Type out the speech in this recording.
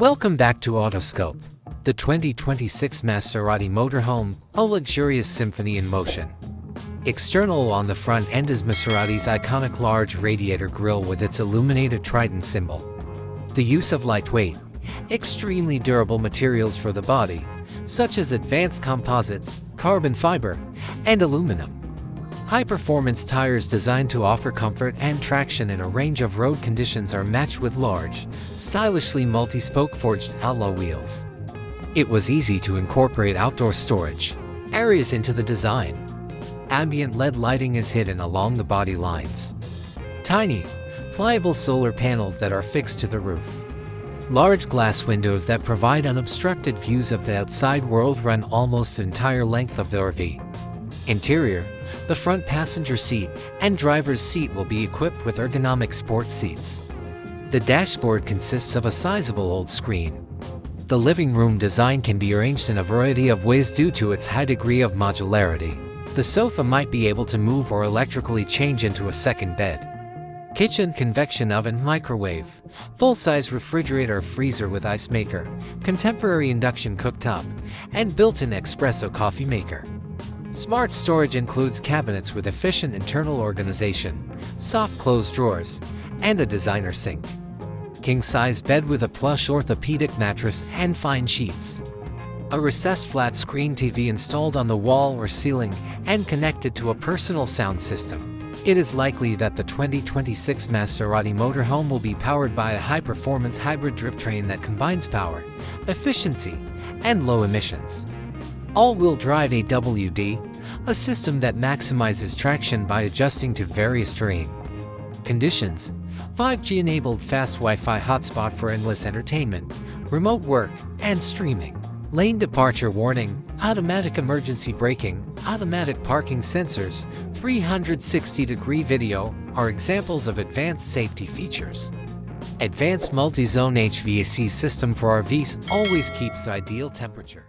Welcome back to Autoscope, the 2026 Maserati Motorhome, a luxurious symphony in motion. External on the front end is Maserati's iconic large radiator grille with its illuminated Trident symbol. The use of lightweight, extremely durable materials for the body, such as advanced composites, carbon fiber, and aluminum. High-performance tires designed to offer comfort and traction in a range of road conditions are matched with large, stylishly multi-spoke forged alloy wheels. It was easy to incorporate outdoor storage areas into the design. Ambient LED lighting is hidden along the body lines. Tiny, pliable solar panels that are fixed to the roof. Large glass windows that provide unobstructed views of the outside world run almost the entire length of the RV. Interior: the front passenger seat and driver's seat will be equipped with ergonomic sports seats. The dashboard consists of a sizable old screen. The living room design can be arranged in a variety of ways due to its high degree of modularity. The sofa might be able to move or electrically change into a second bed. Kitchen: convection oven, microwave, full-size refrigerator, freezer with ice maker, contemporary induction cooktop, and built-in espresso coffee maker. Smart storage includes cabinets with efficient internal organization, soft close drawers, and a designer sink. King-size bed with a plush orthopedic mattress and fine sheets. A recessed flat-screen TV installed on the wall or ceiling and connected to a personal sound system. It is likely that the 2026 Maserati Motorhome will be powered by a high-performance hybrid drivetrain that combines power, efficiency, and low emissions. All-wheel drive AWD, a system that maximizes traction by adjusting to various terrain conditions. 5G-enabled fast Wi-Fi hotspot for endless entertainment, remote work, and streaming. Lane departure warning, automatic emergency braking, automatic parking sensors, 360-degree video are examples of advanced safety features. Advanced multi-zone HVAC system for RVs always keeps the ideal temperature.